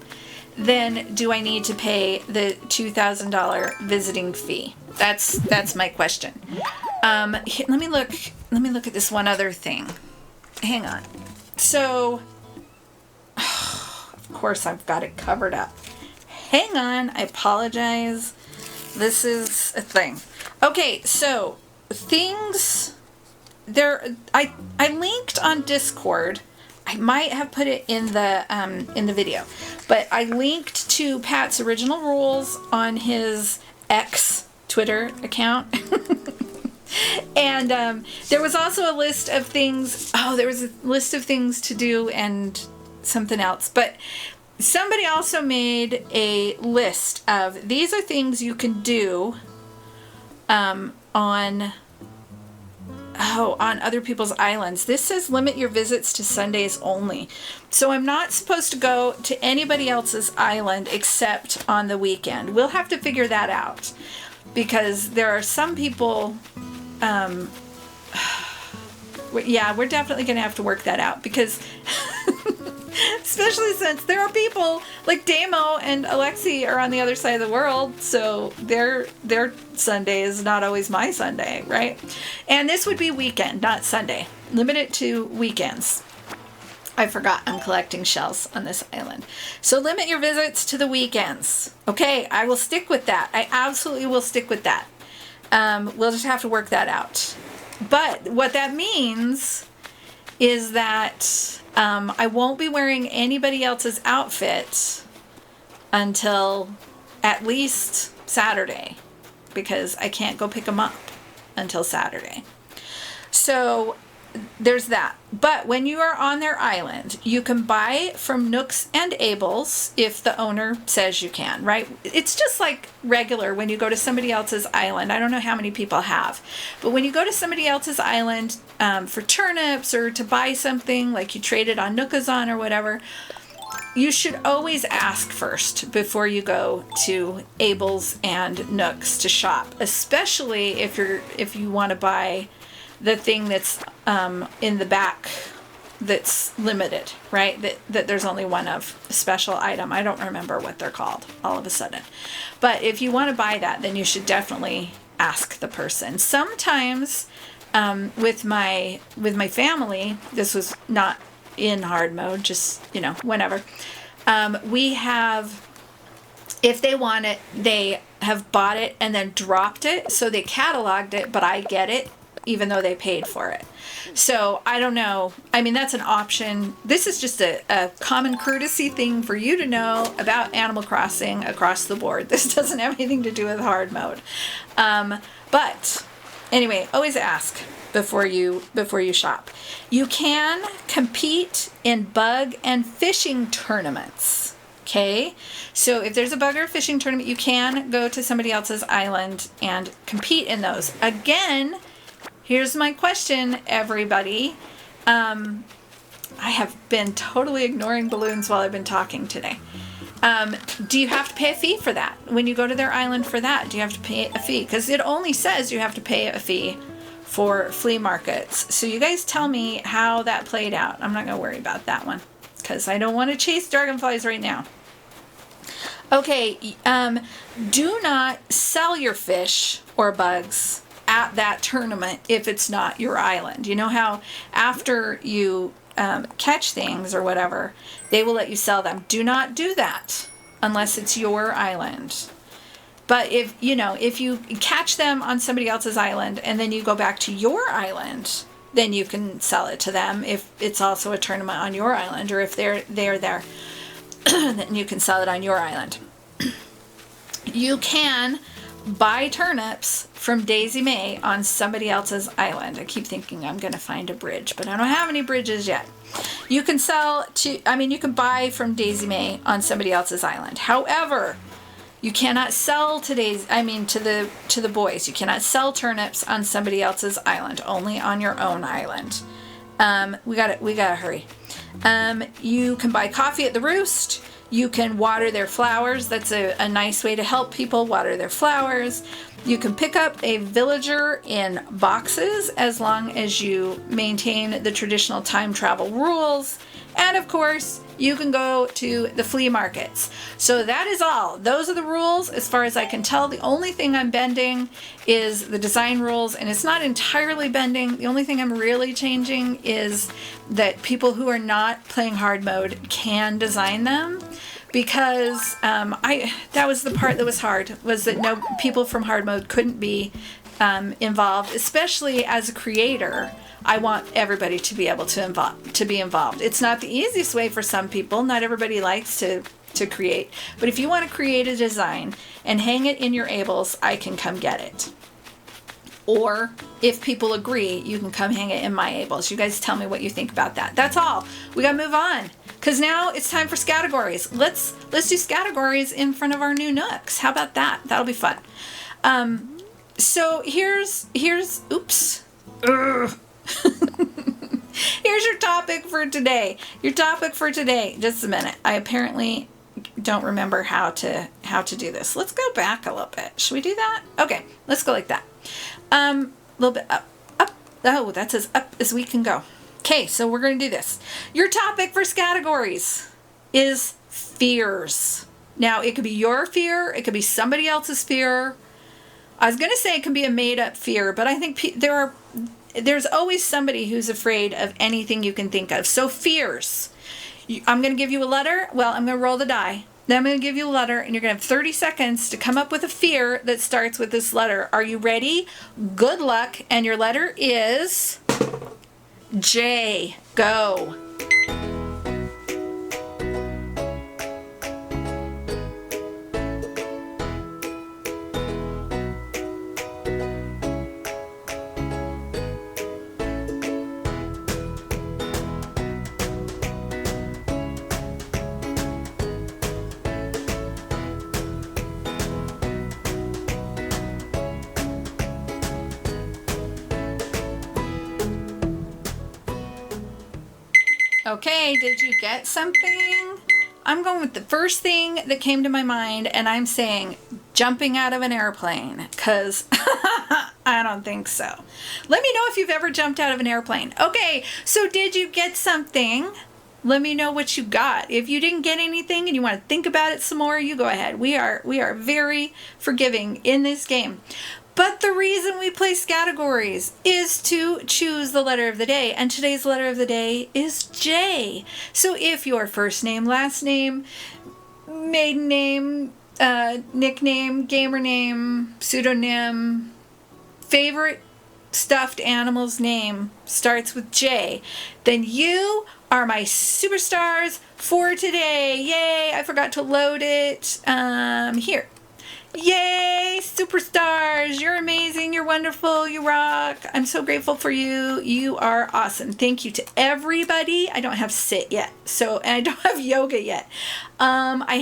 then do I need to pay the $2,000 visiting fee? That's my question. Let me look at this one other thing. Hang on. So, of course I've got it covered up. Hang on, I apologize. This is a thing. Okay, so things there. I linked on Discord. I might have put it in the video, but I linked to Pat's original rules on his X Twitter account. And there was also a list of things. Oh, there was a list of things to do and something else. But somebody also made a list of these are things you can do on other people's islands. This says limit your visits to Sundays only. So I'm not supposed to go to anybody else's island except on the weekend. We'll have to figure that out, because there are some people, yeah, we're definitely going to have to work that out, because especially since there are people like Damo and Alexi are on the other side of the world, so their Sunday is not always my Sunday, right? And this would be weekend, not Sunday. Limit it to weekends. I forgot I'm collecting shells on this island. So limit your visits to the weekends. Okay, I will stick with that. I absolutely will stick with that. We'll just have to work that out. But what that means is that I won't be wearing anybody else's outfit until at least Saturday, because I can't go pick them up until Saturday. So there's that. But when you are on their island, you can buy from Nooks and Abel's if the owner says you can, right? It's just like regular when you go to somebody else's island. I don't know how many people have, but when you go to somebody else's island for turnips or to buy something, like you traded on Nookazon or whatever, you should always ask first before you go to Abel's and Nooks to shop, especially if you want to buy the thing that's in the back that's limited, right? That there's only one of, a special item. I don't remember what they're called all of a sudden. But if you want to buy that, then you should definitely ask the person. Sometimes with my family, this was not in hard mode, just, whenever. We have, if they want it, they have bought it and then dropped it. So they cataloged it, but I get it, even though they paid for it. So I don't know. I mean, that's an option. This is just a common courtesy thing for you to know about Animal Crossing across the board. This doesn't have anything to do with hard mode. But Anyway, always ask before you shop. You can compete in bug and fishing tournaments. Okay, so if there's a bug or a fishing tournament, you can go to somebody else's island and compete in those. Again, here's my question, everybody. I have been totally ignoring balloons while I've been talking today. Do you have to pay a fee for that? When you go to their island for that, do you have to pay a fee? Because it only says you have to pay a fee for flea markets. So you guys tell me how that played out. I'm not going to worry about that one because I don't want to chase dragonflies right now. Okay, do not sell your fish or bugs at that tournament if it's not your island. You know how after you catch things or whatever, they will let you sell them. Do not do that unless it's your island. But if you catch them on somebody else's island and then you go back to your island, then you can sell it to them if it's also a tournament on your island, or if they're there, then you can sell it on your island. You can buy turnips from Daisy Mae on somebody else's island. I keep thinking I'm going to find a bridge, but I don't have any bridges yet. You can you can buy from Daisy Mae on somebody else's island. However, you cannot sell to the boys. You cannot sell turnips on somebody else's island, only on your own island. We gotta hurry. You can buy coffee at the Roost. You can water their flowers. That's a nice way to help people water their flowers. You can pick up a villager in boxes as long as you maintain the traditional time travel rules. And of course, you can go to the flea markets. So that is all. Those are the rules as far as I can tell. The only thing I'm bending is the design rules, and it's not entirely bending. The only thing I'm really changing is that people who are not playing hard mode can design them, because that was the part that was hard, was that no people from hard mode couldn't be involved, especially as a creator. I want everybody to be able to be involved. It's not the easiest way for some people. Not everybody likes to create. But if you want to create a design and hang it in your Ables, I can come get it. Or if people agree, you can come hang it in my Ables. You guys tell me what you think about that. That's all. We got to move on, because now it's time for categories. Let's do categories in front of our new Nooks. How about that? That'll be fun. So here's oops. Ugh. Here's your topic for today. Just a minute. I apparently don't remember how to do this. Let's go back a little bit. Should we do that? Okay, let's go like that. A little bit up. Oh, that's as up as we can go. Okay, so we're going to do this. Your topic for categories is fears. Now, it could be your fear. It could be somebody else's fear. I was going to say it can be a made-up fear, but I think there's always somebody who's afraid of anything you can think of. So fears. I'm going to give you a letter. Well, I'm going to roll the die. Then I'm going to give you a letter, and you're going to have 30 seconds to come up with a fear that starts with this letter. Are you ready? Good luck. And your letter is J. Go. Okay, did you get something? I'm going with the first thing that came to my mind, and I'm saying jumping out of an airplane, because I don't think so. Let me know if you've ever jumped out of an airplane. Okay, so did you get something? Let me know what you got. If you didn't get anything and you want to think about it some more, you go ahead. We are very forgiving in this game. But the reason we play categories is to choose the letter of the day. And today's letter of the day is J. So if your first name, last name, maiden name, nickname, gamer name, pseudonym, favorite stuffed animal's name starts with J, then you are my superstars for today. Yay, I forgot to load it. Here. Yay, superstars. You're amazing. You're wonderful. You rock. I'm so grateful for you. You are awesome. Thank you to everybody. I don't have sit yet. And I don't have yoga yet. I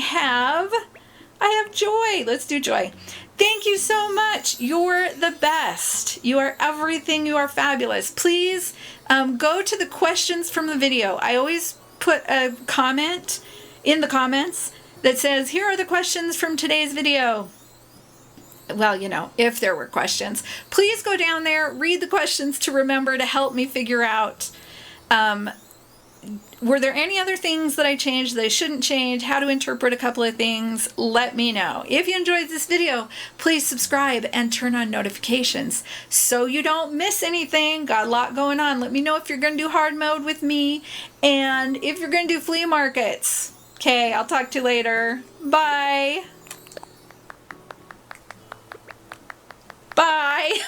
have joy. Let's do joy. Thank you so much. You're the best. You are everything. You are fabulous. Please go to the questions from the video. I always put a comment in the comments that says, here are the questions from today's video. Well, if there were questions, please go down there, read the questions to remember to help me figure out, were there any other things that I changed that I shouldn't change, how to interpret a couple of things, let me know. If you enjoyed this video, please subscribe and turn on notifications so you don't miss anything. Got a lot going on. Let me know if you're going to do hard mode with me and if you're going to do flea markets. Okay, I'll talk to you later. Bye. Bye.